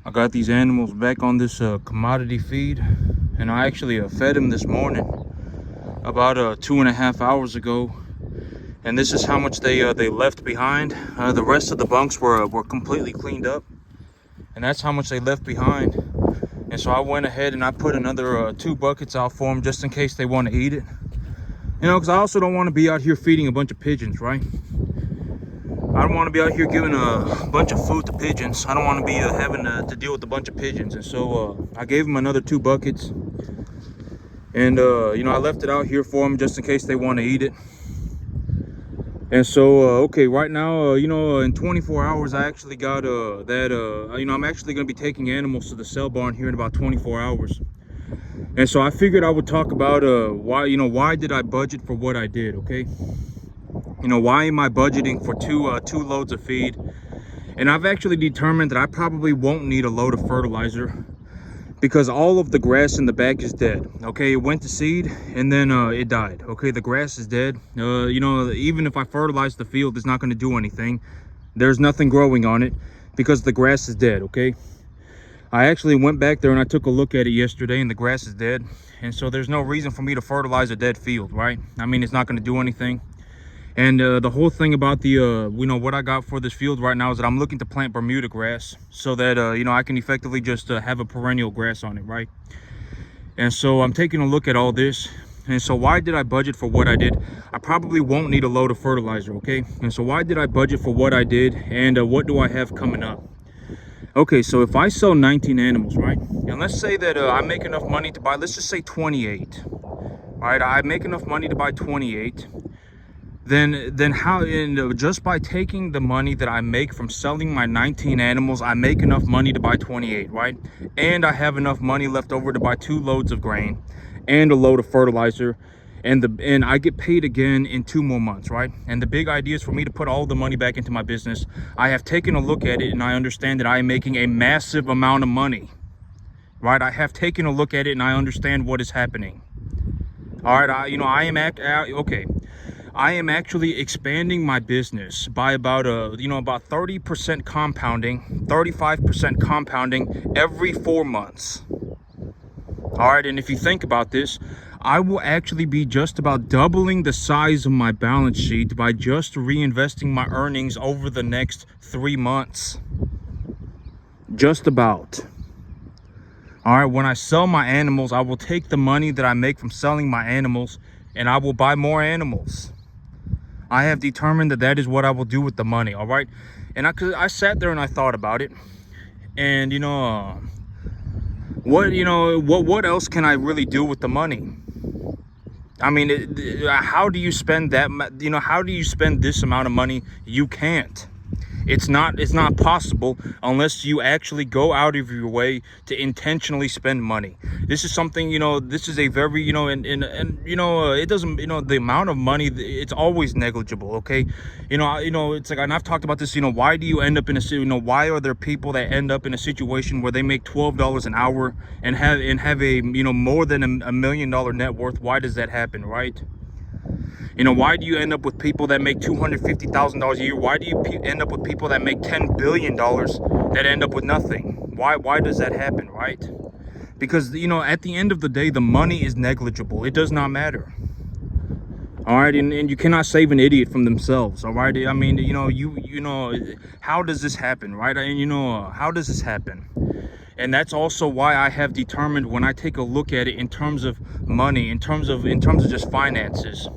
I got these animals back on this commodity feed, and I actually fed them this morning about 2.5 hours ago. And this is how much they left behind. The rest of the bunks were completely cleaned up, and that's how much they left behind. And so I went ahead and I put another 2 buckets out for them just in case they want to eat it. You know, because I also don't want to be out here feeding a bunch of pigeons, right? I don't want to be out here giving a bunch of food to pigeons. I don't want to be having to deal with a bunch of pigeons. And so I gave them another 2 buckets. And, you know, I left it out here for them just in case they want to eat it. And so, okay, right now, you know, in 24 hours, I actually got you know, I'm actually going to be taking animals to the sale barn here in about 24 hours. And so I figured I would talk about why did I budget for what I did, okay? You know, why am I budgeting for two loads of feed? And I've actually determined that I probably won't need a load of fertilizer because all of the grass in the back is dead. Okay, it went to seed and then it died. Okay, the grass is dead. You know, even if I fertilize the field, it's not going to do anything. There's nothing growing on it because the grass is dead. Okay, I actually went back there and I took a look at it yesterday, and the grass is dead. And so there's no reason for me to fertilize a dead field, right? I mean, it's not going to do anything. And the whole thing about the you know, what I got for this field right now is that I'm looking to plant Bermuda grass so that you know, I can effectively just have a perennial grass on it, right? And so I'm taking a look at all this. And so why did I budget for what I did? I probably won't need a load of fertilizer, okay? And so why did I budget for what I did, and what do I have coming up? Okay, so if I sell 19 animals, right? And let's say that I make enough money to buy, let's just say 28, right? I make enough money to buy 28. Then how, and just by taking the money that I make from selling my 19 animals, I make enough money to buy 28, right? And I have enough money left over to buy 2 loads of grain and a load of fertilizer, and I get paid again in 2 more months, right? And the big idea is for me to put all the money back into my business. I have taken a look at it and I understand that I am making a massive amount of money, right? I have taken a look at it and I understand what is happening. All right, you know, okay. I am actually expanding my business by about you know, about 30% compounding, 35% compounding every 4 months. All right, and if you think about this, I will actually be just about doubling the size of my balance sheet by just reinvesting my earnings over the next 3 months. Just about. All right, when I sell my animals, I will take the money that I make from selling my animals and I will buy more animals. I have determined that that is what I will do with the money, all right? And I sat there and I thought about it. And, you know, what else can I really do with the money? I mean, how do you spend that, you know, how do you spend this amount of money? You can't. It's not possible unless you actually go out of your way to intentionally spend money. This is something, you know, this is a very, you know, and you know, it doesn't, you know, the amount of money, it's always negligible, okay? You know, it's like, and I've talked about this, you know, why do you end up in a, you know, why are there people that end up in a situation where they make $12 an hour and have a, you know, more than $1 million net worth? Why does that happen, right? You know, why do you end up with people that make $250,000 a year? Why do you end up with people that make $10 billion that end up with nothing? Why does that happen, right? Because, you know, at the end of the day, the money is negligible. It does not matter. All right, and you cannot save an idiot from themselves, all right? I mean, you know, how does this happen, right? And, you know, how does this happen? And that's also why I have determined, when I take a look at it in terms of money, in terms of just finances,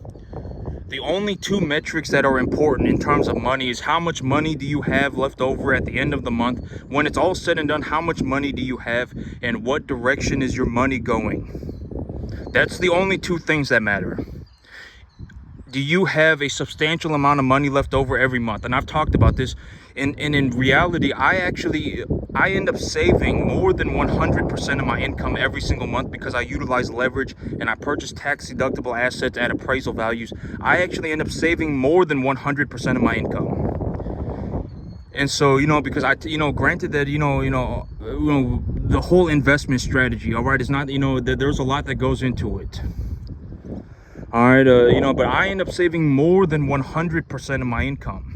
the only 2 metrics that are important in terms of money is how much money do you have left over at the end of the month. When it's all said and done, how much money do you have and what direction is your money going? That's the only 2 things that matter. Do you have a substantial amount of money left over every month? And I've talked about this. And in reality, I end up saving more than 100% of my income every single month because I utilize leverage and I purchase tax deductible assets at appraisal values. I actually end up saving more than 100% of my income. And so, you know, because granted that, you know, the whole investment strategy, all right, is not, you know, there's a lot that goes into it. All right, you know, but I end up saving more than 100% of my income.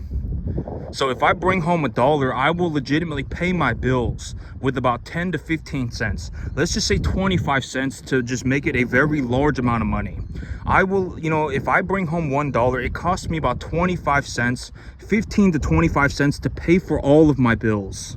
So if I bring home $1, I will legitimately pay my bills with about 10 to 15 cents. Let's just say 25 cents to just make it a very large amount of money. I will, if I bring home $1, it costs me about 25 cents, 15 to 25 cents to pay for all of my bills.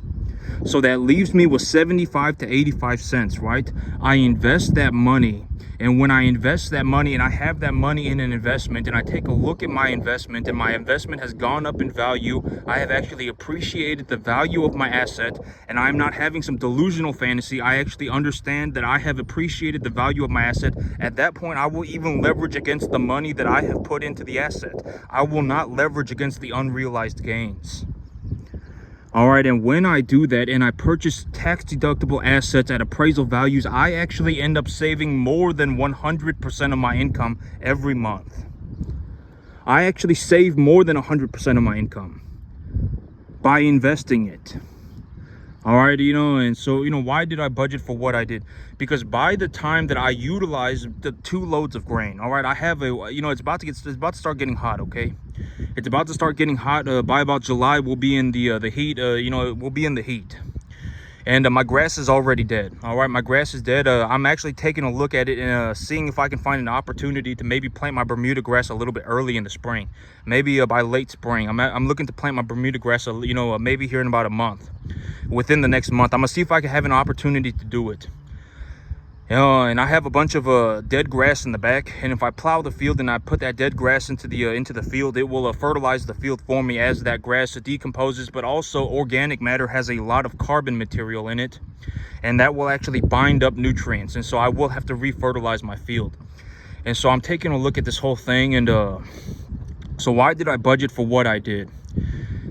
So that leaves me with 75 to 85 cents, right? I invest that money. And when I invest that money and I have that money in an investment and I take a look at my investment and my investment has gone up in value, I have actually appreciated the value of my asset, and I'm not having some delusional fantasy. I actually understand that I have appreciated the value of my asset. At that point, I will even leverage against the money that I have put into the asset. I will not leverage against the unrealized gains. All right, and when I do that and I purchase tax-deductible assets at appraisal values, I actually end up saving more than 100% of my income every month. I actually save more than 100% of my income by investing it. All right, and so, why did I budget for what I did? Because by the time that I utilize the 2 loads of grain, all right, I have it's about to start getting hot, okay? It's about to start getting hot. By about July, we'll be in the heat. We'll be in the heat, and my grass is already dead. All right, my grass is dead. I'm actually taking a look at it and seeing if I can find an opportunity to maybe plant my Bermuda grass a little bit early in the spring, maybe by late spring. I'm looking to plant my Bermuda grass, maybe here in about a month, within the next month. I'm gonna see if I can have an opportunity to do it. And I have a bunch of dead grass in the back, and if I plow the field and I put that dead grass into the field, it will fertilize the field for me as that grass decomposes. But also, organic matter has a lot of carbon material in it, and that will actually bind up nutrients, and so I will have to refertilize my field. And so I'm taking a look at this whole thing, and so why did I budget for what I did?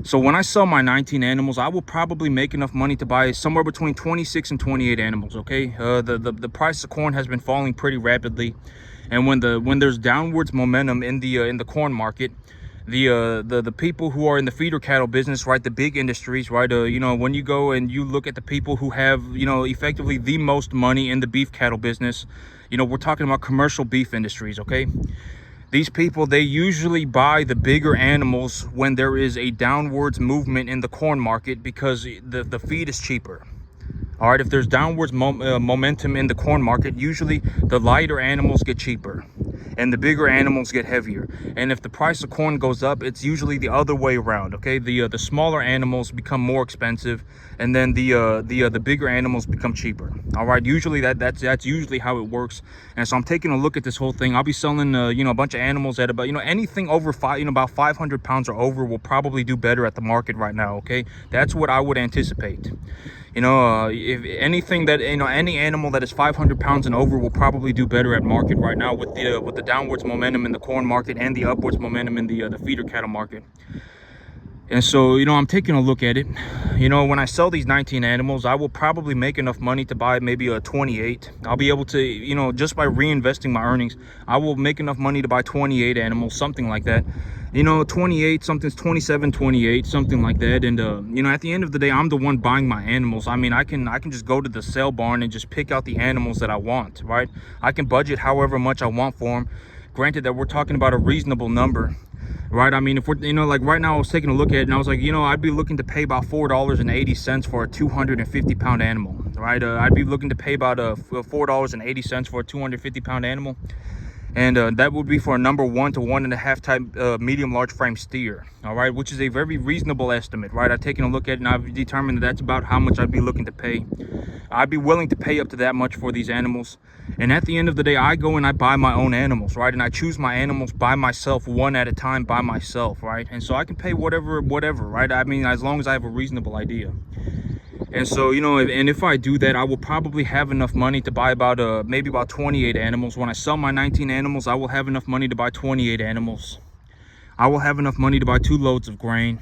So when I sell my 19 animals, I will probably make enough money to buy somewhere between 26 and 28 animals, okay? The price of corn has been falling pretty rapidly, and when there's downwards momentum in the corn market, the people who are in the feeder cattle business, right, the big industries, right, when you go and you look at the people who have, effectively the most money in the beef cattle business, we're talking about commercial beef industries, okay? These people, they usually buy the bigger animals when there is a downwards movement in the corn market because the feed is cheaper. All right, if there's downwards momentum in the corn market, usually the lighter animals get cheaper and the bigger animals get heavier. And if the price of corn goes up, it's usually the other way around, okay? The smaller animals become more expensive, and then the bigger animals become cheaper. All right, usually that's usually how it works. And so I'm taking a look at this whole thing. I'll be selling a bunch of animals at about anything over about 500 pounds or over will probably do better at the market right now, okay? That's what I would anticipate. If anything that any animal that is 500 pounds and over will probably do better at market right now with the downwards momentum in the corn market and the upwards momentum in the feeder cattle market. And so I'm taking a look at it. When I sell these 19 animals, I will probably make enough money to buy maybe a 28. I'll be able to just by reinvesting my earnings, I will make enough money to buy 28 animals, something like that. 28, something's 27, 28, something like that. And at the end of the day, I'm the one buying my animals. I mean, I can just go to the sale barn and just pick out the animals that I want, right? I can budget however much I want for them. Granted that we're talking about a reasonable number, right? I mean, if we're like right now I was taking a look at it and I was like, I'd be looking to pay about $4.80 for a 250 pound animal, right? I'd be looking to pay about $4.80 for a 250 pound animal. And that would be for a number 1 to 1.5 type medium large frame steer, all right, which is a very reasonable estimate, right? I've taken a look at it and I've determined that that's about how much I'd be looking to pay. I'd be willing to pay up to that much for these animals. And at the end of the day, I go and I buy my own animals, right? And I choose my animals by myself, one at a time, by myself, right? And so I can pay whatever, right? I mean, as long as I have a reasonable idea. And so, if I do that, I will probably have enough money to buy about maybe about 28 animals. When I sell my 19 animals, I will have enough money to buy 28 animals. I will have enough money to buy 2 loads of grain.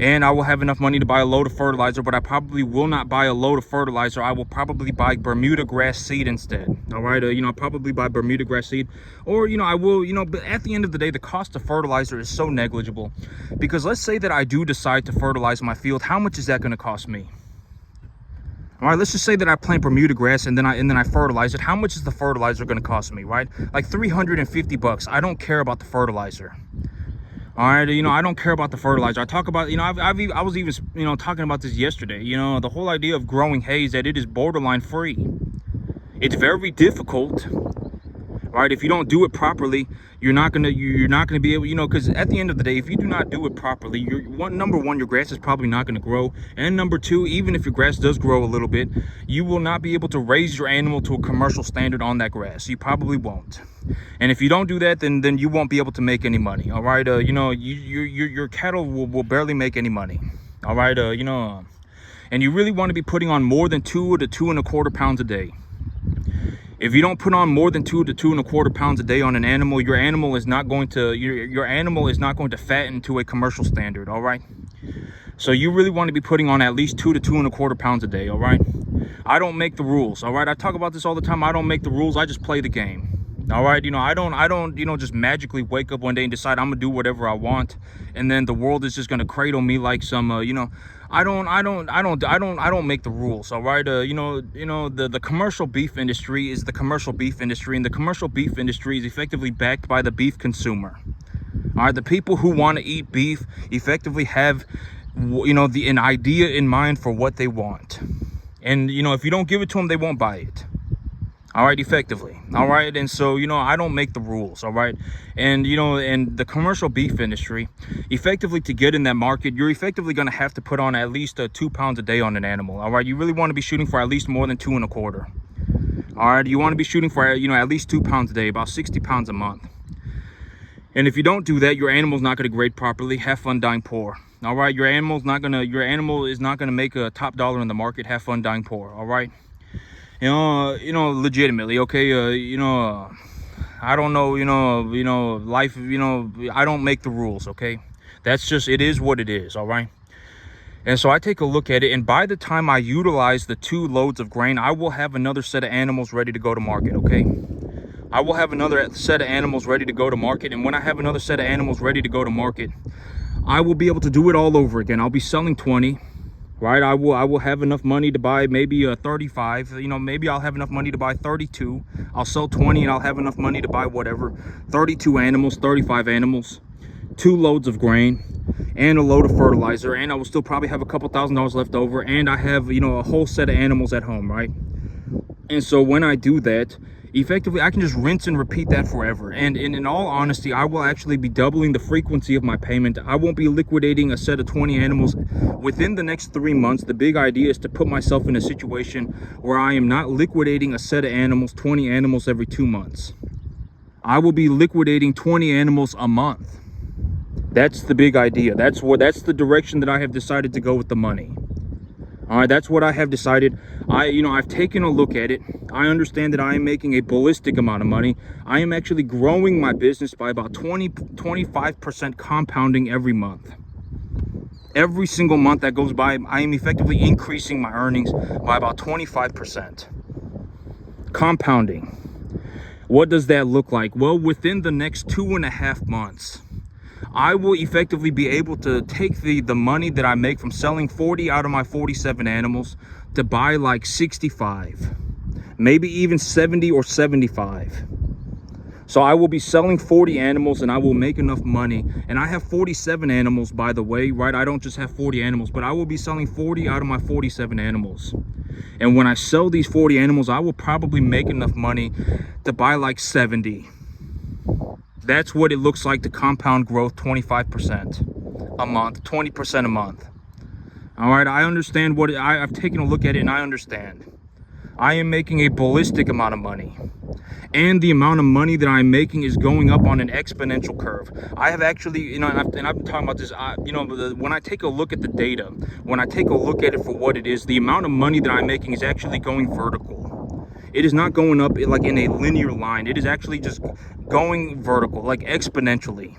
And I will have enough money to buy a load of fertilizer, but I probably will not buy a load of fertilizer. I will probably buy Bermuda grass seed instead. All right, I'll probably buy Bermuda grass seed, or I will, but at the end of the day, the cost of fertilizer is so negligible. Because let's say that I do decide to fertilize my field, how much is that going to cost me? All right, let's just say that I plant Bermuda grass and then I fertilize it. How much is the fertilizer going to cost me, right? Like $350. I don't care about the fertilizer. All right, I don't care about the fertilizer. I talk about, I was even, talking about this yesterday. The whole idea of growing hay is that it is borderline free. It's very difficult, right? If you don't do it properly, you're not gonna be able, because at the end of the day, if you do not do it properly, number one, your grass is probably not going to grow, and number two, even if your grass does grow a little bit, you will not be able to raise your animal to a commercial standard on that grass. You probably won't. And if you don't do that, then you won't be able to make any money. All right, your cattle will barely make any money. All right, and you really want to be putting on more than 2 to 2.25 pounds a day. If you don't put on more than 2 to 2.25 pounds a day on an animal, your animal is not going to fatten to a commercial standard. All right, so you really want to be putting on at least 2 to 2.25 pounds a day. All right, I don't make the rules. All right, I talk about this all the time. I don't make the rules. I just play the game. All right, I don't just magically wake up one day and decide I'm gonna do whatever I want, and then the world is just gonna cradle me like some I don't make the rules. All right, the commercial beef industry is the commercial beef industry, and the commercial beef industry is effectively backed by the beef consumer. All right, the people who want to eat beef effectively have an idea in mind for what they want, and if you don't give it to them, they won't buy it. All right, effectively. All right, and so I don't make the rules. All right, and and the commercial beef industry, effectively, to get in that market, you're effectively going to have to put on at least 2 pounds a day on an animal. All right, you really want to be shooting for at least more than 2.25. All right, you want to be shooting for at least 2 pounds a day, about 60 pounds a month. And if you don't do that, your animal's not going to grade properly. Have fun dying poor. All right, your animal is not gonna make a top dollar in the market. Have fun dying poor. All right. Legitimately, okay, I don't know, life, I don't make the rules, okay? That's just, it is what it is, all right? And so I take a look at it, and by the time I utilize the 2 loads of grain, I will have another set of animals ready to go to market, okay? I will have another set of animals ready to go to market, and when I have another set of animals ready to go to market, I will be able to do it all over again. I'll be selling 20. Right, I will have enough money to buy maybe 35. Maybe I'll have enough money to buy 32. I'll sell 20, and I'll have enough money to buy whatever, 32 animals, 35 animals, 2 loads of grain, and a load of fertilizer, and I will still probably have a couple $1,000s left over, and I have a whole set of animals at home, right? And so when I do that, effectively, I can just rinse and repeat that forever. And in all honesty, I will actually be doubling the frequency of my payment. I won't be liquidating a set of 20 animals within the next 3 months. The big idea is to put myself in a situation where I am not liquidating a set of animals, 20 animals every 2 months. I will be liquidating 20 animals a month. That's the big idea. That's the direction that I have decided to go with the money. All right, that's what I have decided. I've taken a look at it. I understand that I am making a ballistic amount of money. I am actually growing my business by about 25% compounding every month. Every single month that goes by, I am effectively increasing my earnings by about 25%. Compounding. What does that look like? Well, within the next 2.5 months, I will effectively be able to take the money that I make from selling 40 out of my 47 animals to buy like 65, maybe even 70 or 75. So I will be selling 40 animals, and I will make enough money. And I have 47 animals, by the way, right? I don't just have 40 animals, but I will be selling 40 out of my 47 animals. And when I sell these 40 animals, I will probably make enough money to buy like 70. That's what it looks like to compound growth 25% a month, 20% a month. All right, I understand I've taken a look at it, and I understand. I am making a ballistic amount of money. And the amount of money that I'm making is going up on an exponential curve. I have actually, and I've been talking about this, when I take a look at the data, when I take a look at it for what it is, the amount of money that I'm making is actually going vertical. It is not going up like in a linear line. It is actually just going vertical, like exponentially.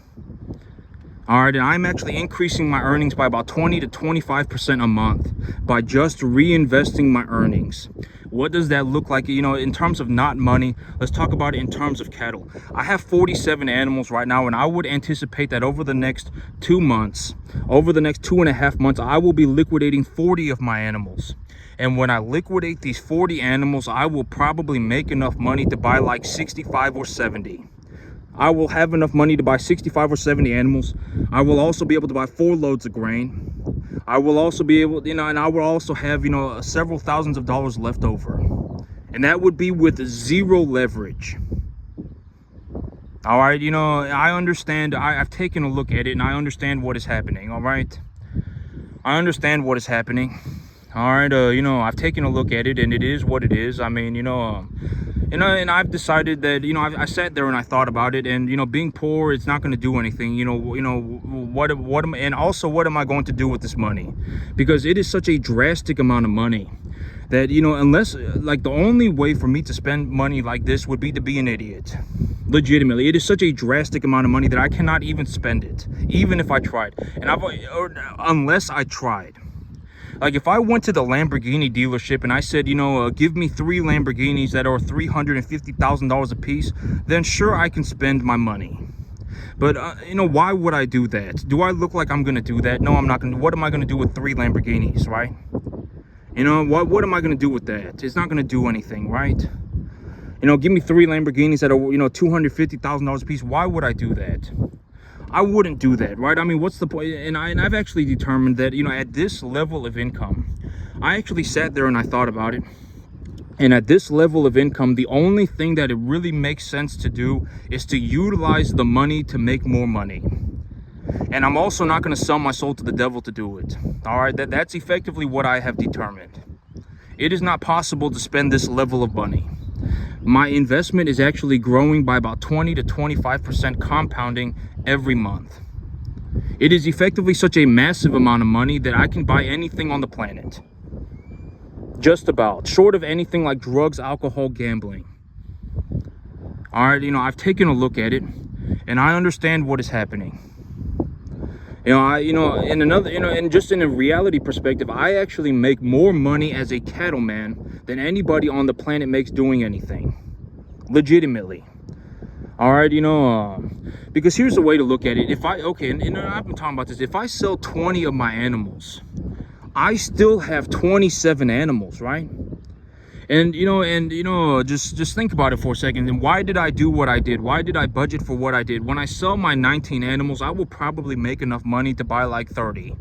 All right, and I'm actually increasing my earnings by about 20 to 25% a month by just reinvesting my earnings. What does that look like, in terms of not money? Let's talk about it in terms of cattle. I have 47 animals right now, and I would anticipate that over the next 2 months, over the next 2.5 months, I will be liquidating 40 of my animals. And when I liquidate these 40 animals, I will probably make enough money to buy like 65 or 70. I will have enough money to buy 65 or 70 animals. I will also be able to buy 4 loads of grain. I will also be able, and I will also have, several thousands of dollars left over. And that would be with 0 leverage. All right, I understand. I've taken a look at it, and I understand what is happening. All right, I understand what is happening. All right, I've taken a look at it, and it is what it is. I mean, and I've decided that, I sat there and I thought about it, and being poor, it's not going to do anything. What am I going to do with this money? Because it is such a drastic amount of money that, unless, like, the only way for me to spend money like this would be to be an idiot. Legitimately, it is such a drastic amount of money that I cannot even spend it, even if I tried, unless I tried. Like, if I went to the Lamborghini dealership and I said, give me 3 Lamborghinis that are $350,000 a piece, then sure, I can spend my money. But, why would I do that? Do I look like I'm going to do that? No, I'm not going to. What am I going to do with 3 Lamborghinis, right? What am I going to do with that? It's not going to do anything, right? Give me 3 Lamborghinis that are, $250,000 a piece. Why would I do that? I wouldn't do that, right? I mean, what's the point? And I've actually determined that, at this level of income, I actually sat there and I thought about it. And at this level of income, the only thing that it really makes sense to do is to utilize the money to make more money. And I'm also not going to sell my soul to the devil to do it. All right, that's effectively what I have determined. It is not possible to spend this level of money. My investment is actually growing by about 20 to 25% compounding every month. It is effectively such a massive amount of money that I can buy anything on the planet. Just about. Short of anything like drugs, alcohol, gambling. All right, I've taken a look at it, and I understand what is happening. And just in a reality perspective, I actually make more money as a cattleman than anybody on the planet makes doing anything. Legitimately. All right, because here's the way to look at it. If I've been talking about this. If I sell 20 of my animals, I still have 27 animals, right? And just think about it for a second. And why did I do what I did? Why did I budget for what I did? When I sell my 19 animals, I will probably make enough money to buy like 30.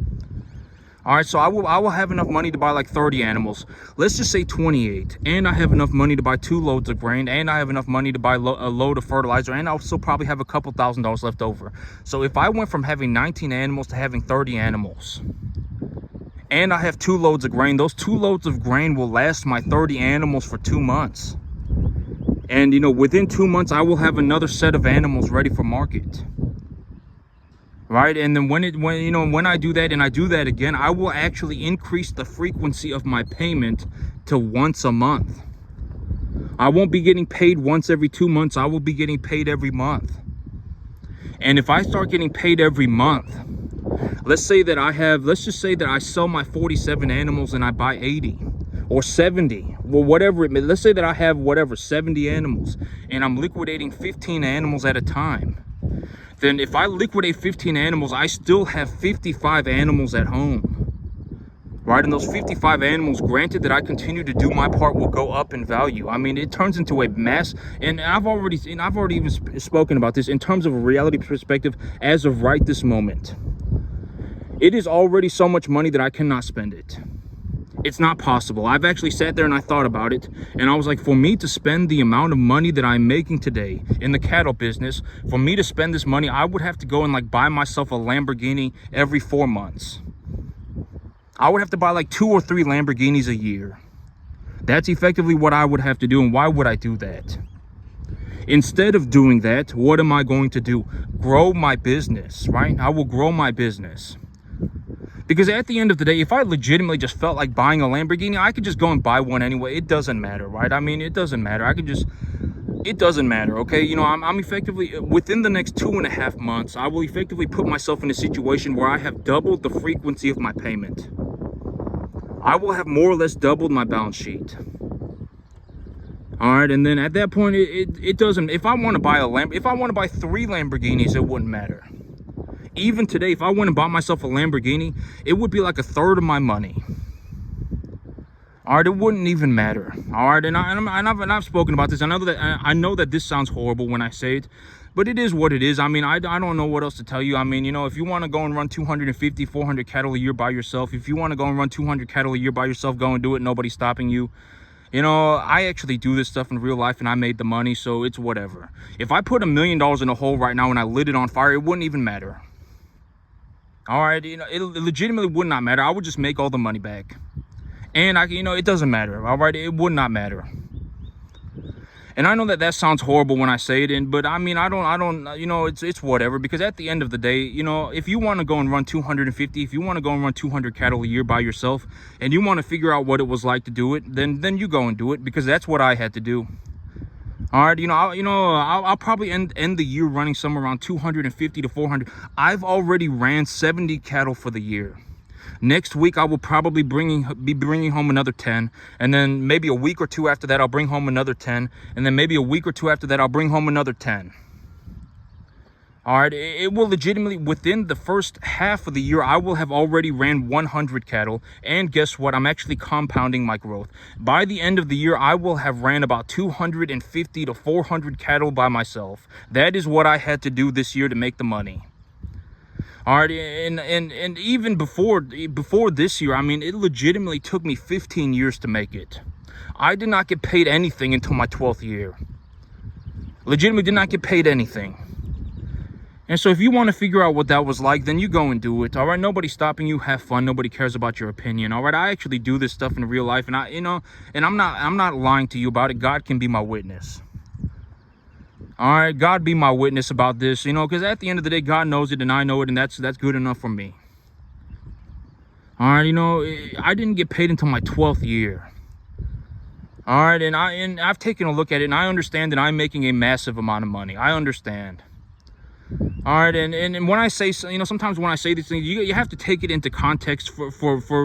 All right, so I will have enough money to buy like 30 animals. Let's just say 28. And I have enough money to buy 2 loads of grain, and I have enough money to buy a load of fertilizer, and I'll still probably have a couple $1,000s left over. So if I went from having 19 animals to having 30 animals, and I have 2 loads of grain, those 2 loads of grain will last my 30 animals for 2 months. And, within 2 months, I will have another set of animals ready for market. Right? And then when I do that and I do that again, I will actually increase the frequency of my payment to once a month. I won't be getting paid once every 2 months. I will be getting paid every month. And if I start getting paid every month, let's just say that I sell my 47 animals and I buy 80 or 70, well, whatever it may. Let's say that I have 70 animals and I'm liquidating 15 animals at a time. Then if I liquidate 15 animals, I still have 55 animals at home. Right? And those 55 animals, granted that I continue to do my part, will go up in value. I mean, it turns into a mass, and I've already even spoken about this in terms of a reality perspective as of right this moment. It is already so much money that I cannot spend it. It's not possible. I've actually sat there and I thought about it, and I was like, for me to spend the amount of money that I'm making today in the cattle business, for me to spend this money, I would have to go and like buy myself a Lamborghini every 4 months. I would have to buy like 2 or 3 Lamborghinis a year. That's effectively what I would have to do. And why would I do that? Instead of doing that, what am I going to do? Grow my business, right? I will grow my business. Because at the end of the day, if I legitimately just felt like buying a Lamborghini, I could just go and buy one anyway. It doesn't matter, right? I mean, it doesn't matter. It doesn't matter, okay? I'm effectively, within the next 2.5 months, I will effectively put myself in a situation where I have doubled the frequency of my payment. I will have more or less doubled my balance sheet. All right, and then at that point, it doesn't, if I want to buy 3 Lamborghinis, it wouldn't matter. Even today, if I went and bought myself a Lamborghini, it would be like 1/3 of my money. All right, it wouldn't even matter. All right, and I've spoken about this. I know that this sounds horrible when I say it, but it is what it is. I mean, I don't know what else to tell you. I mean, if you want to go and run 250, 400 cattle a year by yourself, if you want to go and run 200 cattle a year by yourself, go and do it. Nobody's stopping you. I actually do this stuff in real life, and I made the money, so it's whatever. If I put $1 million in a hole right now and I lit it on fire, it wouldn't even matter. All right, it legitimately would not matter. I would just make all the money back. And it doesn't matter. All right, it would not matter. And I know that sounds horrible when I say it, but I mean, I don't, it's whatever, because at the end of the day, if you want to go and run 250, if you want to go and run 200 cattle a year by yourself, and you want to figure out what it was like to do it, then you go and do it, because that's what I had to do. All right, I'll probably end the year running somewhere around 250 to 400. I've already ran 70 cattle for the year. Next week, I will probably be bringing home another 10. And then maybe a week or two after that, I'll bring home another 10. And then maybe a week or two after that, I'll bring home another 10. All right, it will legitimately, within the first half of the year, I will have already ran 100 cattle. And guess what? I'm actually compounding my growth. By the end of the year, I will have ran about 250 to 400 cattle by myself. That is what I had to do this year to make the money. All right, and even before this year, I mean, it legitimately took me 15 years to make it. I did not get paid anything until my 12th year. Legitimately did not get paid anything. And so if you want to figure out what that was like, then you go and do it. All right, nobody's stopping you. Have fun. Nobody cares about your opinion. All right, I actually do this stuff in real life, and I'm not lying to you about it. God can be my witness. All right, God be my witness about this, because at the end of the day, God knows it and I know it, and that's good enough for me. All right, I didn't get paid until my 12th year. All right, and I've taken a look at it, and I understand that I'm making a massive amount of money. I understand. All right, and when I say, sometimes when I say these things, you have to take it into context for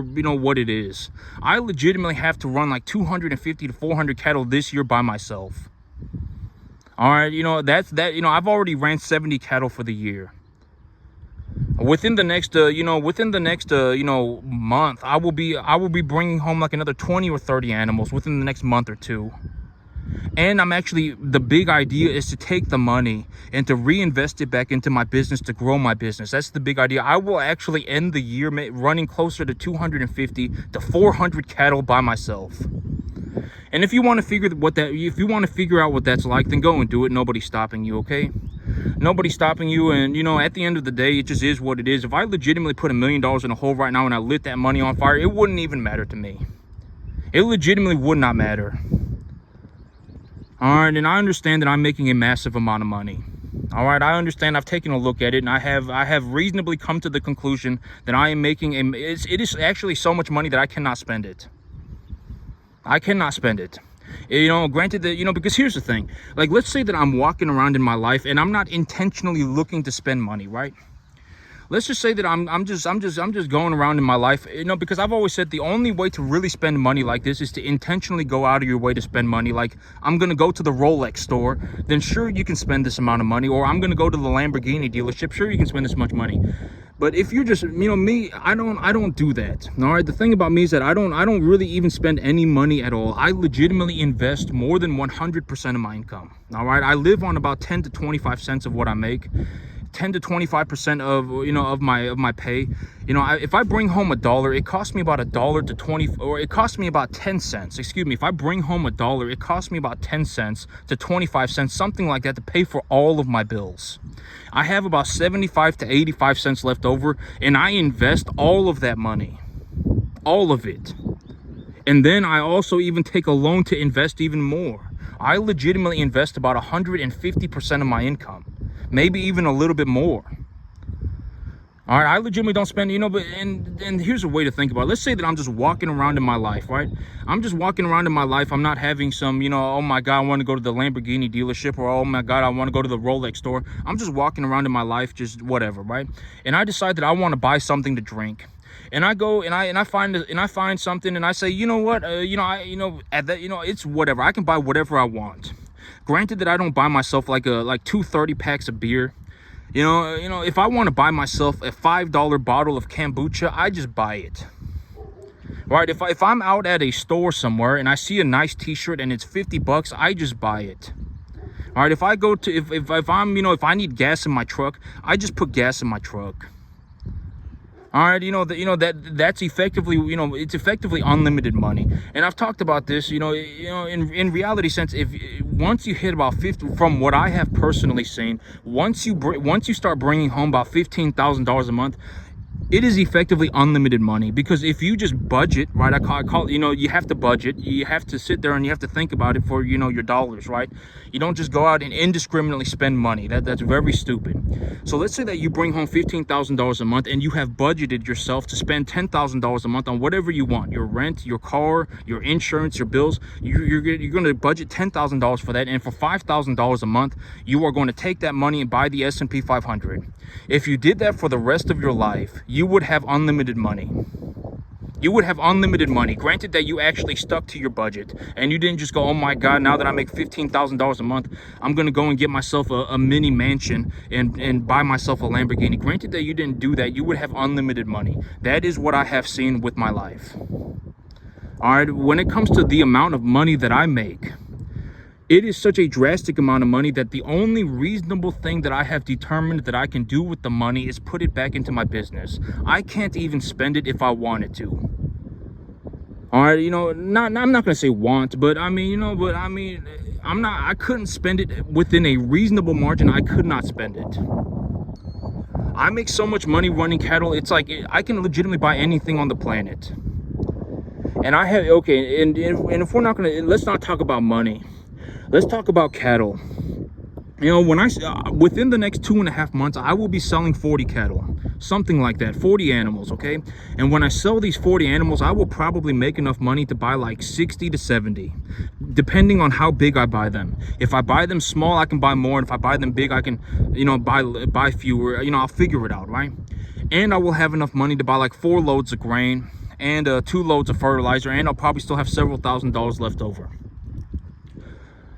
what it is. I legitimately have to run like 250 to 400 cattle this year by myself. All right, I've already ran 70 cattle for the year. Within the next month, I will be bringing home like another 20 or 30 animals within the next month or two. And the big idea is to take the money and to reinvest it back into my business, to grow my business. That's the big idea. I will actually end the year running closer to 250 to 400 cattle by myself. And if you want to figure out what that's like, then go and do it. Nobody's stopping you, okay? Nobody's stopping you. And at the end of the day, it just is what it is. If I legitimately put $1 million in a hole right now and I lit that money on fire, it wouldn't even matter to me. It legitimately would not matter. All right, and I understand that I'm making a massive amount of money. All right, I understand. I've taken a look at it, and I have reasonably come to the conclusion that I am making it is actually so much money that I cannot spend it. I cannot spend it. Granted that, because here's the thing. Like, let's say that I'm walking around in my life and I'm not intentionally looking to spend money, right? Let's just say that I'm just going around in my life, because I've always said the only way to really spend money like this is to intentionally go out of your way to spend money. Like, I'm going to go to the Rolex store, then sure, you can spend this amount of money. Or I'm going to go to the Lamborghini dealership, sure, you can spend this much money. But if you're just, me, I don't do that. All right. The thing about me is that I don't really even spend any money at all. I legitimately invest more than 100% of my income. All right. I live on about 10 to 25 cents of what I make. 10 to 25% of my pay. If I bring home $1, it costs me about $1 to 20, or it costs me about 10 cents. Excuse me. If I bring home $1, it costs me about 10 cents to 25 cents, something like that, to pay for all of my bills. I have about 75 to 85 cents left over, and I invest all of that money, all of it. And then I also even take a loan to invest even more. I legitimately invest about 150% of my income. Maybe even a little bit more. All right, I legitimately don't spend, but and here's a way to think about it. Let's say that I'm just walking around in my life, right? I'm just walking around in my life. I'm not having some, oh my God, I want to go to the Lamborghini dealership, or oh my God, I want to go to the Rolex store. I'm just walking around in my life, just whatever, right? And I decide that I want to buy something to drink. And I go and I find something, and I say, you know what, it's whatever. I can buy whatever I want. Granted that I don't buy myself like 2 30 packs of beer. If I want to buy myself a $5 bottle of kombucha, I just buy it. right? If I'm out at a store somewhere and I see a nice t-shirt and it's 50 bucks, I just buy it. All right, if I go to, if I'm, if I need gas in my truck, I just put gas in my truck. All right, that's effectively, it's effectively unlimited money. And I've talked about this, in reality sense, if once you hit about 50, from what I have personally seen, once you start bringing home about $15,000 a month, it is effectively unlimited money. Because if you just budget, right, I call you have to budget, you have to sit there and you have to think about it for, your dollars, right? You don't just go out and indiscriminately spend money. That's very stupid. So let's say that you bring home $15,000 a month and you have budgeted yourself to spend $10,000 a month on whatever you want, your rent, your car, your insurance, your bills. You're going to budget $10,000 for that, and for $5,000 a month, you are going to take that money and buy the S&P 500. If you did that for the rest of your life, you would have unlimited money. You would have unlimited money. Granted that you actually stuck to your budget and you didn't just go, oh my God, now that I make $15,000 a month, I'm going to go and get myself a mini mansion and buy myself a Lamborghini. Granted that you didn't do that, you would have unlimited money. That is what I have seen with my life. All right, when it comes to the amount of money that I make, it is such a drastic amount of money that the only reasonable thing that I have determined that I can do with the money is put it back into my business. I can't even spend it if I wanted to. All right, I'm not going to say want, but I couldn't spend it within a reasonable margin. I could not spend it. I make so much money running cattle. It's like I can legitimately buy anything on the planet. And I have, okay, and if we're not going to, let's not talk about money. Let's talk about cattle. Within the next 2.5 months, I will be selling 40 cattle, something like that, 40 animals, okay? And when I sell these 40 animals, I will probably make enough money to buy like 60 to 70, depending on how big I buy them. If I buy them small, I can buy more. And if I buy them big, I can, buy fewer. I'll figure it out, right? And I will have enough money to buy like 4 loads of grain and 2 loads of fertilizer, and I'll probably still have several $1,000s left over.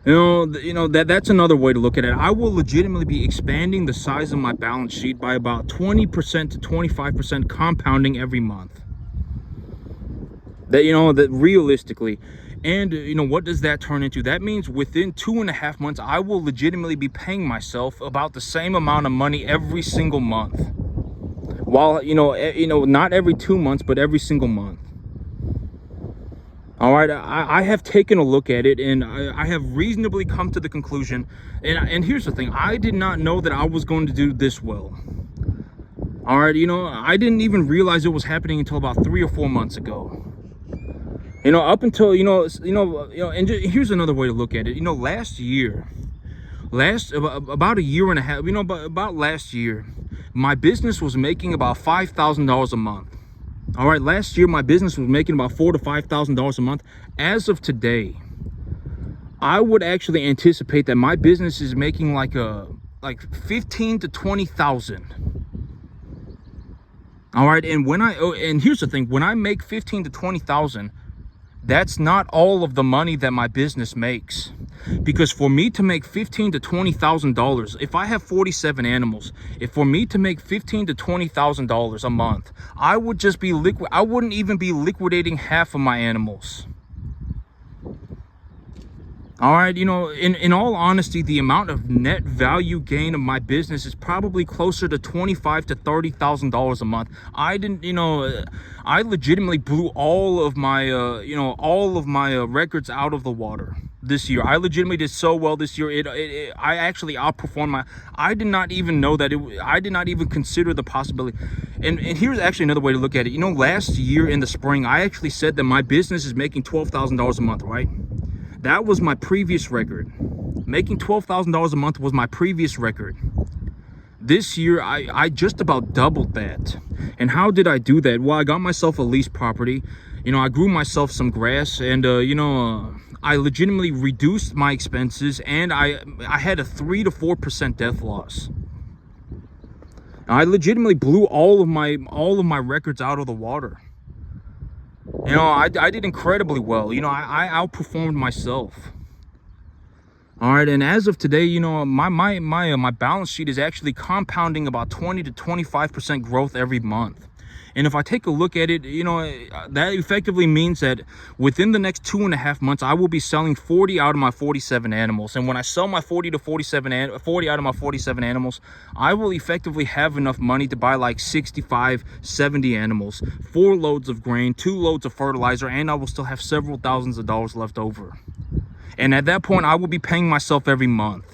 That's another way to look at it. I will legitimately be expanding the size of my balance sheet by about 20% to 25% compounding every month. That realistically. And, what does that turn into? That means within 2.5 months, I will legitimately be paying myself about the same amount of money every single month. While, not every 2 months, but every single month. All right, I have taken a look at it, and I have reasonably come to the conclusion. And here's the thing. I did not know that I was going to do this well. All right, I didn't even realize it was happening until about 3 or 4 months ago. Up until, and here's another way to look at it. Last year, about a year and a half, about last year, my business was making about $5,000 a month. All right, last year my business was making about $4,000 to $5,000 a month. As of today, I would actually anticipate that my business is making like 15 to 20,000. All right, and here's the thing: when I make 15 to 20,000, that's not all of the money that my business makes. Because for me to make $15,000 to $20,000, if I have 47 animals, for me to make $15,000 to $20,000 a month, I would just be I wouldn't even be liquidating half of my animals. All right, in all honesty, the amount of net value gain of my business is probably closer to $25,000 to $30,000 a month. I legitimately blew all of my records out of the water this year. I legitimately did so well this year. I actually outperformed I did not even know that I did not even consider the possibility. And here's actually another way to look at it. Last year in the spring, I actually said that my business is making $12,000 a month, right? That was my previous record. Making $12,000 a month was my previous record. This year, I just about doubled that. And how did I do that? Well, I got myself a lease property. I grew myself some grass, and I legitimately reduced my expenses, and I had a 3 to 4% death loss. I legitimately blew all of my records out of the water. I did incredibly well. I outperformed myself. All right, and as of today, my balance sheet is actually compounding about 20 to 25% growth every month. And if I take a look at it, that effectively means that within the next 2.5 months, I will be selling 40 out of my 47 animals. And when I sell my 40 out of my 47 animals, I will effectively have enough money to buy like 65, 70 animals, 4 loads of grain, 2 loads of fertilizer, and I will still have several thousands of dollars left over. And at that point, I will be paying myself every month.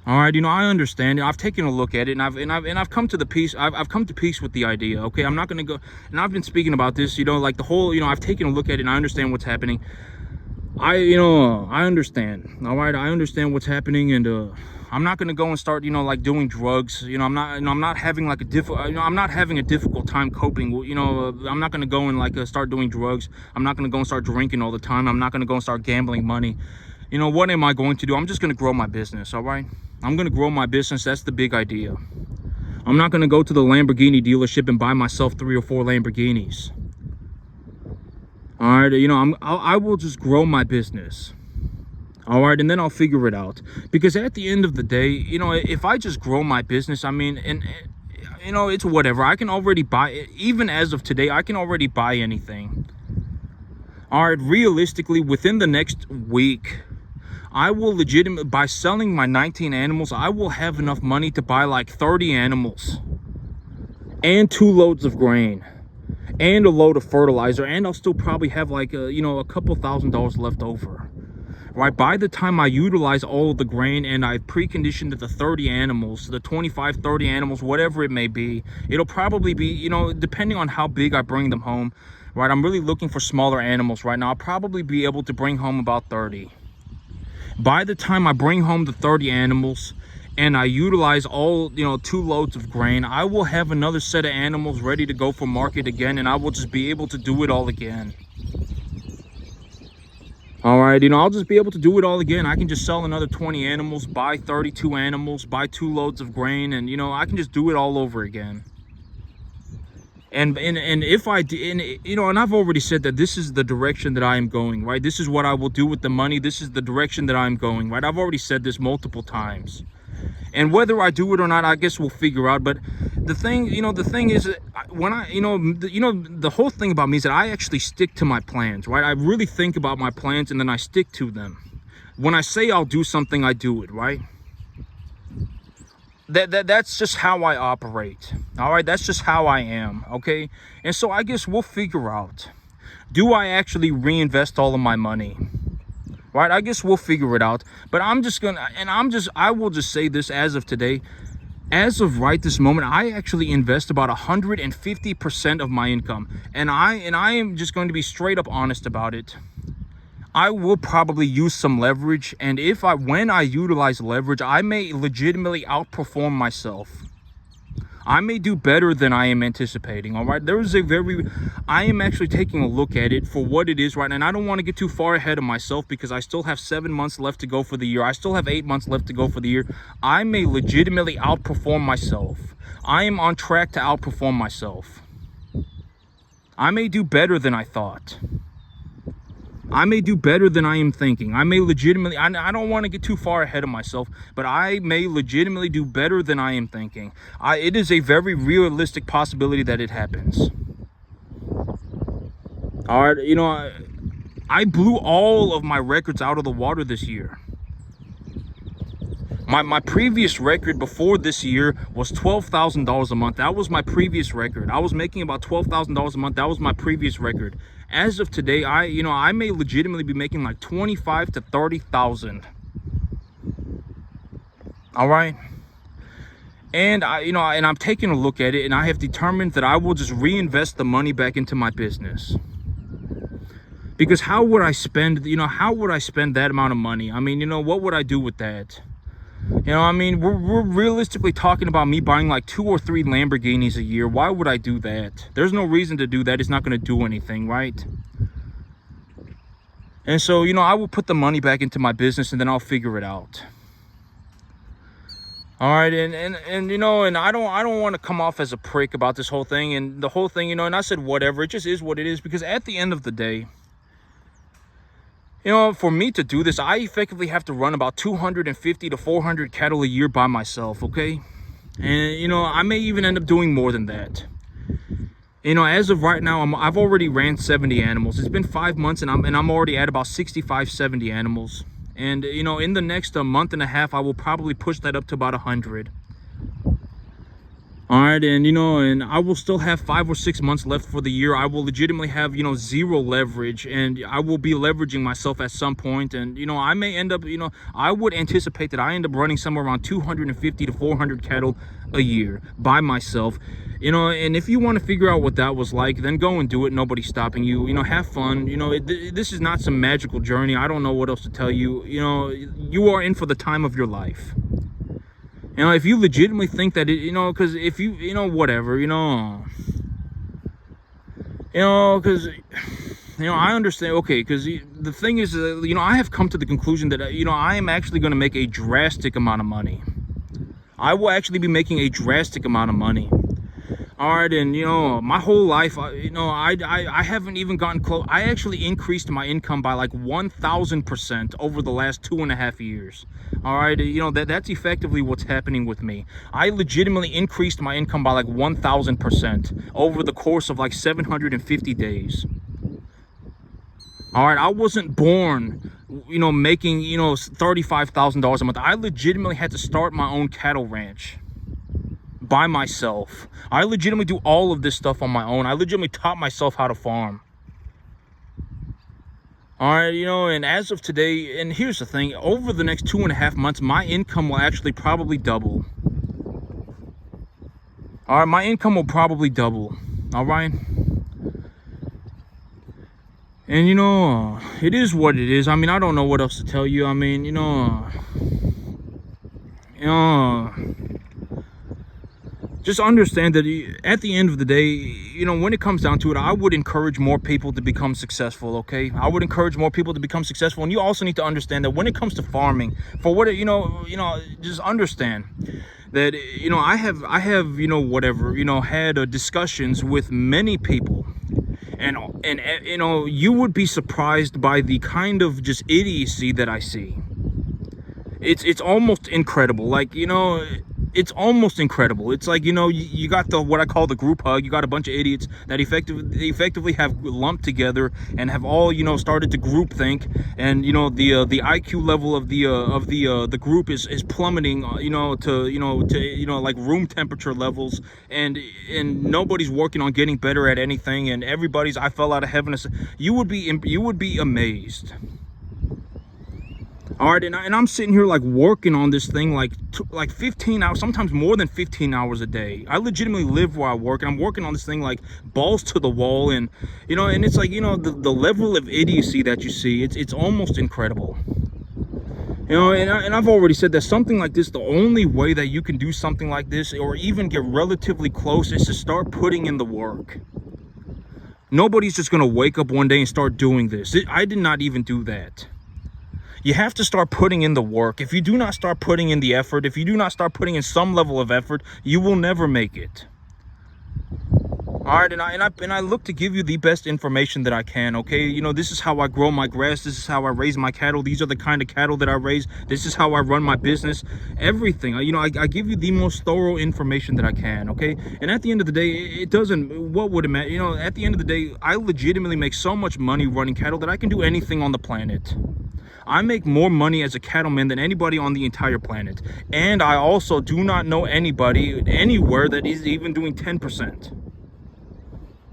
All right, I understand it. I've taken a look at it, and I've come to peace with the idea. Okay, I'm not gonna go, and I've been speaking about this. Like the whole, I've taken a look at it, and I understand what's happening. I understand. All right, I understand what's happening, and I'm not gonna go and start, like doing drugs. I'm not having like I'm not having a difficult time coping. I'm not gonna go and like start doing drugs. I'm not gonna go and start drinking all the time. I'm not gonna go and start gambling money. What am I going to do? I'm just gonna grow my business. All right, I'm gonna grow my business. That's the big idea. I'm not gonna go to the Lamborghini dealership and buy myself 3 or 4 Lamborghinis. All right, I will just grow my business. All right, and then I'll figure it out. Because at the end of the day, if I just grow my business, I mean, and it's whatever. I can already buy, even as of today, I can already buy anything. All right, realistically, within the next week, I will by selling my 19 animals, I will have enough money to buy like 30 animals and 2 loads of grain and a load of fertilizer, and I'll still probably have like a couple $1,000s left over. Right, by the time I utilize all of the grain and I preconditioned the 30 animals, the 25, 30 animals, whatever it may be, it'll probably be, depending on how big I bring them home, right? I'm really looking for smaller animals right now. I'll probably be able to bring home about 30. By the time I bring home the 30 animals and I utilize all, 2 loads of grain, I will have another set of animals ready to go for market again, and I will just be able to do it all again. All right, I'll just be able to do it all again. I can just sell another 20 animals, buy 32 animals, buy 2 loads of grain, and, I can just do it all over again. And if I did, and I've already said that this is the direction that I am going, right? This is what I will do with the money. This is the direction that I'm going, right? I've already said this multiple times. And whether I do it or not, I guess we'll figure out. But the thing is, when the whole thing about me is that I actually stick to my plans, right? I really think about my plans and then I stick to them. When I say I'll do something, I do it, right? That's just how I operate. All right, that's just how I am. Okay, and so I guess we'll figure out, do I actually reinvest all of my money? Right, I guess we'll figure it out. But I will just say this as of today, as of right this moment, I actually invest about 150% of my income, and I am just going to be straight up honest about it. I will probably use some leverage, and when I utilize leverage, I may legitimately outperform myself. I may do better than I am anticipating. All right, I am actually taking a look at it for what it is, right? And I don't want to get too far ahead of myself because I still have 7 months left to go for the year. I still have 8 months left to go for the year. I may legitimately outperform myself. I am on track to outperform myself. I may do better than I thought. I may do better than I am thinking. I may legitimately, I don't want to get too far ahead of myself, but I may legitimately do better than I am thinking. It is a very realistic possibility that it happens. All right, I blew all of my records out of the water this year. My previous record before this year was $12,000 a month. That was my previous record. I was making about $12,000 a month. That was my previous record. As of today, I may legitimately be making like 25 to 30,000. All right. And I'm taking a look at it, and I have determined that I will just reinvest the money back into my business. Because how would I spend that amount of money? I mean, what would I do with that? We're realistically talking about me buying like 2 or 3 Lamborghinis a year. Why would I do that? There's no reason to do that. It's not going to do anything, right? And so, I will put the money back into my business, and then I'll figure it out. All right, and I don't want to come off as a prick about this whole thing, and the whole thing, and I said whatever. It just is what it is, because at the end of the day, for me to do this, I effectively have to run about 250 to 400 cattle a year by myself, okay? And you know, I may even end up doing more than that. You know, as of right now, I've already ran 70 animals. It's been 5 months, and I'm already at about 65, 70 animals. And you know, in the next month and a half, I will probably push that up to about 100. All right, and you know, and I will still have 5 or 6 months left for the year. I will legitimately have, you know, zero leverage, and I will be leveraging myself at some point. And you know, I may end up, you know, I would anticipate that I end up running somewhere around 250 to 400 cattle a year by myself. You know, and if you want to figure out what that was like, then go and do it. Nobody's stopping you. You know, have fun. You know, this is not some magical journey. I don't know what else to tell you. You know, you are in for the time of your life. You know, if you legitimately think that it, you know, because if you know, whatever, because, you know, I understand, okay, because the thing is, you know, I have come to the conclusion that, you know, I am actually going to make a drastic amount of money. I will actually be making a drastic amount of money. All right, and you know, my whole life, you know, I haven't even gotten close. I actually increased my income by like 1,000% over the last 2.5 years. All right, you know, that's effectively what's happening with me. I legitimately increased my income by like 1,000% over the course of like 750 days. All right, I wasn't born, you know, making, you know, $35,000 a month. I legitimately had to start my own cattle ranch by myself. I legitimately do all of this stuff on my own. I legitimately taught myself how to farm. All right, you know, and as of today, and here's the thing, over the next 2.5 months, my income will actually probably double. All right, my income will probably double. All right. And you know, it is what it is. I mean, I don't know what else to tell you. I mean, you know, just understand that at the end of the day, you know, when it comes down to it, I would encourage more people to become successful, okay? I would encourage more people to become successful. And you also need to understand that when it comes to farming, for what, you know, just understand that, you know, I have, you know, whatever, you know, had discussions with many people. And you know, you would be surprised by the kind of just idiocy that I see. It's almost incredible. Like, you know, it's almost incredible. It's like, you know, you got the what I call the group hug. You got a bunch of idiots that effectively have lumped together and have all, you know, started to group think, and you know, the IQ level of the group is plummeting, you know, to like room temperature levels, and nobody's working on getting better at anything, and everybody's I fell out of heaven. You would be amazed. All right, and I'm sitting here like working on this thing like 15 hours, sometimes more than 15 hours a day. I legitimately live where I work, and I'm working on this thing like balls to the wall, and you know, and it's like, you know, the level of idiocy that you see, it's almost incredible. You know, and I've already said that something like this, the only way that you can do something like this or even get relatively close is to start putting in the work. Nobody's just gonna wake up one day and start doing this. I did not even do that. You have to start putting in the work. If you do not start putting in the effort, if you do not start putting in some level of effort, you will never make it. All right, and I look to give you the best information that I can, okay? You know, this is how I grow my grass. This is how I raise my cattle. These are the kind of cattle that I raise. This is how I run my business. Everything. You know, I give you the most thorough information that I can, okay? And at the end of the day, it doesn't, what would it matter? You know, at the end of the day, I legitimately make so much money running cattle that I can do anything on the planet. I make more money as a cattleman than anybody on the entire planet. And I also do not know anybody anywhere that is even doing 10%.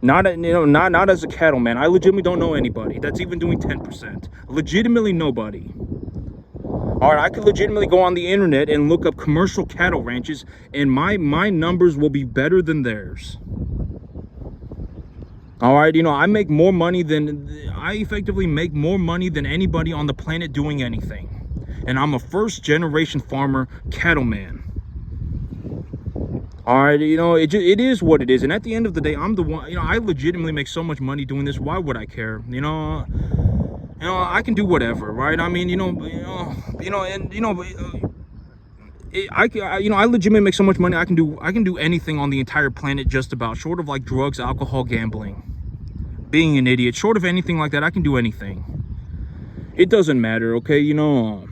Not as a cattleman. I legitimately don't know anybody that's even doing 10%. Legitimately nobody. All right, I could legitimately go on the internet and look up commercial cattle ranches, and my numbers will be better than theirs. All right, you know, I effectively make more money than anybody on the planet doing anything. And I'm a first generation farmer cattleman. All right, you know, it is what it is. And at the end of the day, I'm the one, you know, I legitimately make so much money doing this. Why would I care? You know, I can do whatever, right? I mean, I legitimately make so much money. I can do anything on the entire planet, just about, short of like drugs, alcohol, gambling, being an idiot, short of anything like that. I can do anything. It doesn't matter, okay? You know,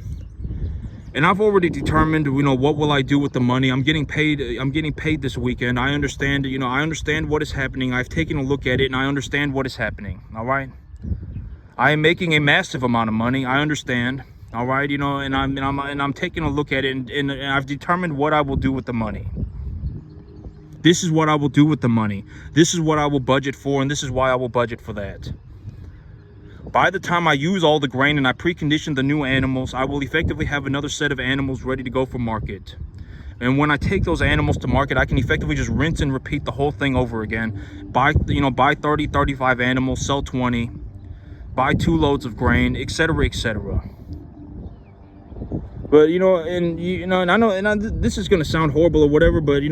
And I've already determined, what will I do with the money. I'm getting paid this weekend. I understand, I understand what is happening. I've taken a look at it and I understand what is happening. All right. I am making a massive amount of money. I understand. All right. And I'm taking a look at it, and I've determined what I will do with the money. This is what I will do with the money. This is what I will budget for, and this is why I will budget for that. By the time I use all the grain and I precondition the new animals, I will effectively have another set of animals ready to go for market. And when I take those animals to market, I can effectively just rinse and repeat the whole thing over again. Buy 30, 35 animals, sell 20, buy 2 loads of grain, etc., etc. But and I know, this is gonna sound horrible or whatever, but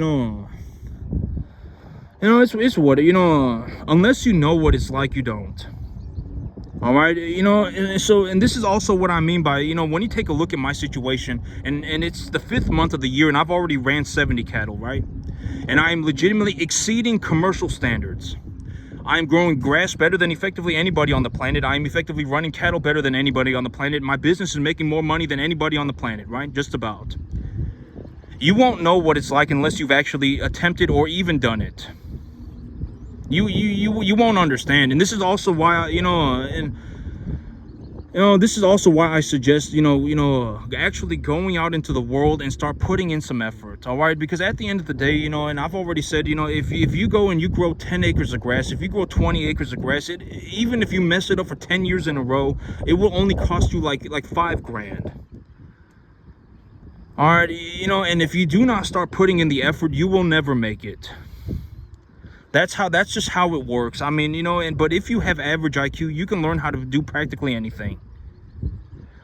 it's what, unless you know what it's like, you don't. All right, and this is also what I mean by, when you take a look at my situation, and it's the 5th month of the year, and I've already ran 70 cattle, right? And I am legitimately exceeding commercial standards. I am growing grass better than effectively anybody on the planet. I am effectively running cattle better than anybody on the planet. My business is making more money than anybody on the planet, right? Just about. You won't know what it's like unless you've actually attempted or even done it. You won't understand. And this is also why this is also why I suggest actually going out into the world and start putting in some effort. All right, because at the end of the day, and I've already said, if you go and you grow 10 acres of grass, if you grow 20 acres of grass, even if you mess it up for 10 years in a row, it will only cost you like $5,000. All right, and if you do not start putting in the effort, you will never make it. That's just how it works. I mean, but if you have average IQ, you can learn how to do practically anything.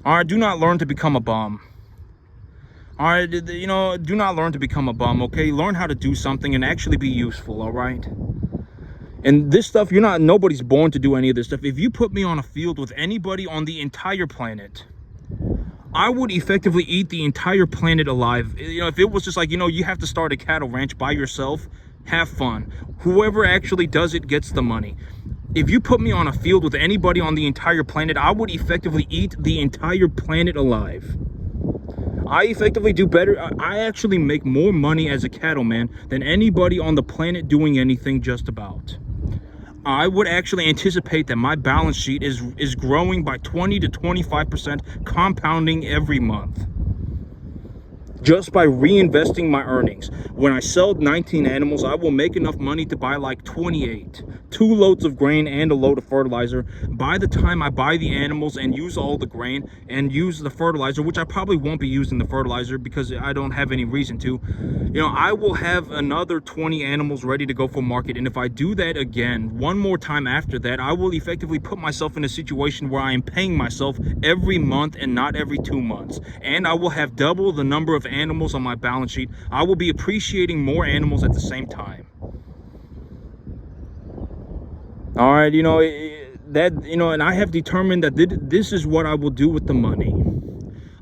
All right, do not learn to become a bum. All right, do not learn to become a bum, okay? Learn how to do something and actually be useful, all right? And this stuff, nobody's born to do any of this stuff. If you put me on a field with anybody on the entire planet, I would effectively eat the entire planet alive. If it was just like, you have to start a cattle ranch by yourself, have fun. Whoever actually does it gets the money. If you put me on a field with anybody on the entire planet, I would effectively eat the entire planet alive. I effectively do better. I actually make more money as a cattleman than anybody on the planet doing anything, just about. I would actually anticipate that my balance sheet is growing by 20 to 25%, compounding every month, just by reinvesting my earnings. When I sell 19 animals, I will make enough money to buy like 28, 2 loads of grain and a load of fertilizer. By the time I buy the animals and use all the grain and use the fertilizer, which I probably won't be using the fertilizer because I don't have any reason to, I will have another 20 animals ready to go for market. And if I do that again one more time after that, I will effectively put myself in a situation where I am paying myself every month and not every 2 months. And I will have double the number of animals on my balance sheet. I will be appreciating more animals at the same time. All right, and I have determined that this is what I will do with the money.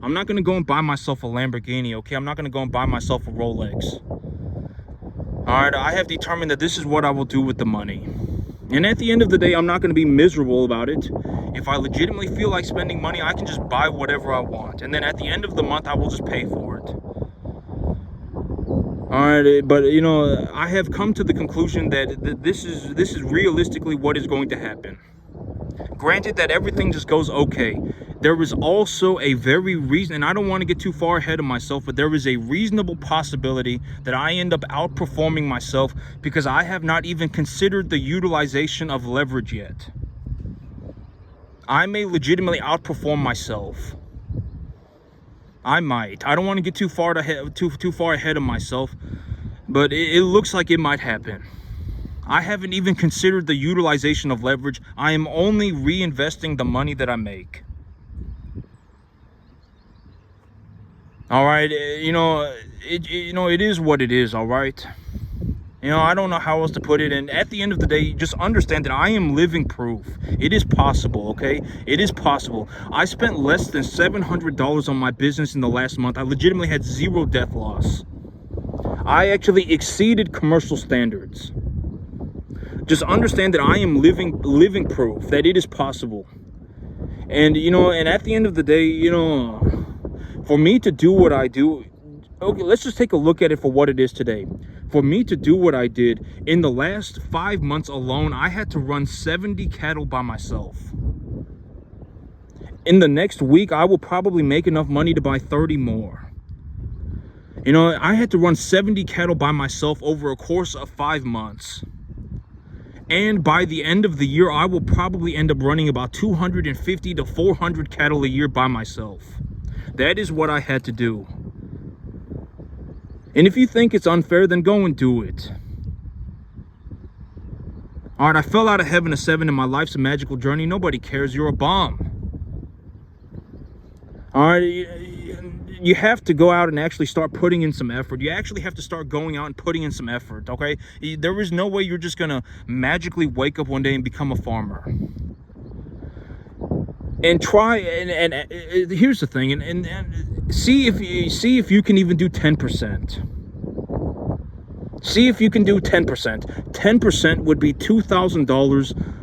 I'm not going to go and buy myself a Lamborghini, okay? I'm not going to go and buy myself a Rolex. All right, I have determined that this is what I will do with the money. And at the end of the day, I'm not going to be miserable about it. If I legitimately feel like spending money, I can just buy whatever I want. And then at the end of the month, I will just pay for it. All right, but I have come to the conclusion that this is realistically what is going to happen. Granted that everything just goes okay, there is also a very reason, and I don't want to get too far ahead of myself, but there is a reasonable possibility that I end up outperforming myself because I have not even considered the utilization of leverage yet. I may legitimately outperform myself. I might. I don't want to get too far ahead of myself, but it looks like it might happen. I haven't even considered the utilization of leverage. I am only reinvesting the money that I make. All right, it is what it is. All right. I don't know how else to put it. And at the end of the day, just understand that I am living proof. It is possible, okay? It is possible. I spent less than $700 on my business in the last month. I legitimately had 0 death loss. I actually exceeded commercial standards. Just understand that I am living proof that it is possible. And, and at the end of the day, For me to do what I do, okay, let's just take a look at it for what it is today. For me to do what I did, in the last 5 months alone, I had to run 70 cattle by myself. In the next week, I will probably make enough money to buy 30 more. You know, I had to run 70 cattle by myself over a course of 5 months. And by the end of the year, I will probably end up running about 250 to 400 cattle a year by myself. That is what I had to do. And if you think it's unfair, then go and do it. All right, I fell out of heaven at 7 and my life's a magical journey. Nobody cares. You're a bomb. All right, you have to go out and actually start putting in some effort. You actually have to start going out and putting in some effort, okay? There is no way you're just going to magically wake up one day and become a farmer. And try, and here's the thing, and see if you can even do 10%. See if you can do 10%. 10% would be $2,000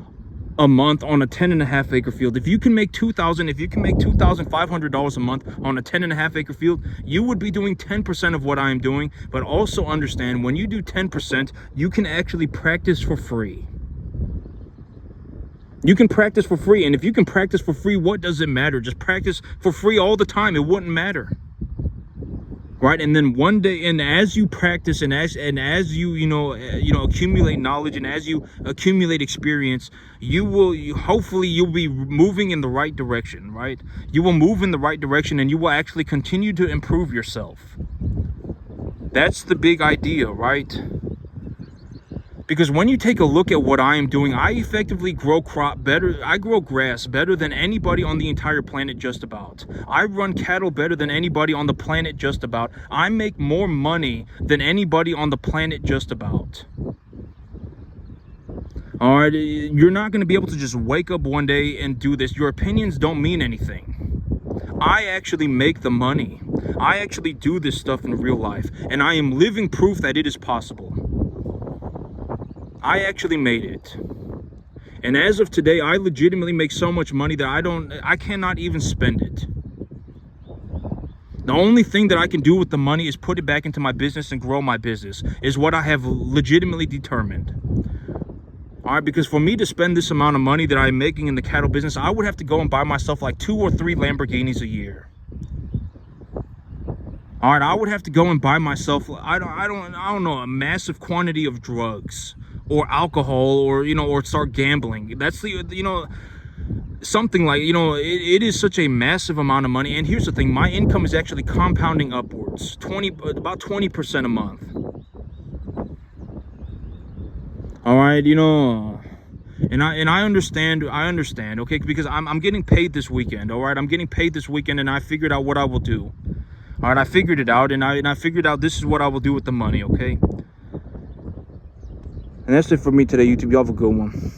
a month on a 10.5 acre field. If you can make $2,500 a month on a 10.5 acre field, you would be doing 10% of what I am doing. But also understand, when you do 10%, you can actually practice for free. You can practice for free. And if you can practice for free, what does it matter? Just practice for free all the time. It wouldn't matter. Right? And then one day, and as you practice and as you accumulate knowledge and as you accumulate experience, hopefully you'll be moving in the right direction, right? You will move in the right direction and you will actually continue to improve yourself. That's the big idea, right? Because when you take a look at what I am doing, I effectively grow I grow grass better than anybody on the entire planet just about. I run cattle better than anybody on the planet just about. I make more money than anybody on the planet just about. All right, you're not going to be able to just wake up one day and do this. Your opinions don't mean anything. I actually make the money. I actually do this stuff in real life, and I am living proof that it is possible. I actually made it. And as of today, I legitimately make so much money that I cannot even spend it. The only thing that I can do with the money is put it back into my business and grow my business, is what I have legitimately determined. All right, because for me to spend this amount of money that I'm making in the cattle business, I would have to go and buy myself like 2 or 3 Lamborghinis a year. All right, I would have to go and buy myself, I don't know, a massive quantity of drugs or alcohol, or start gambling. That's something like, it is such a massive amount of money. And here's the thing, my income is actually compounding upwards, about 20% a month. All right, and I understand, okay, because I'm getting paid this weekend. All right, I'm getting paid this weekend, and I figured out what I will do. All right, I figured it out, and I figured out this is what I will do with the money, okay? And that's it for me today, YouTube. Y'all have a good one.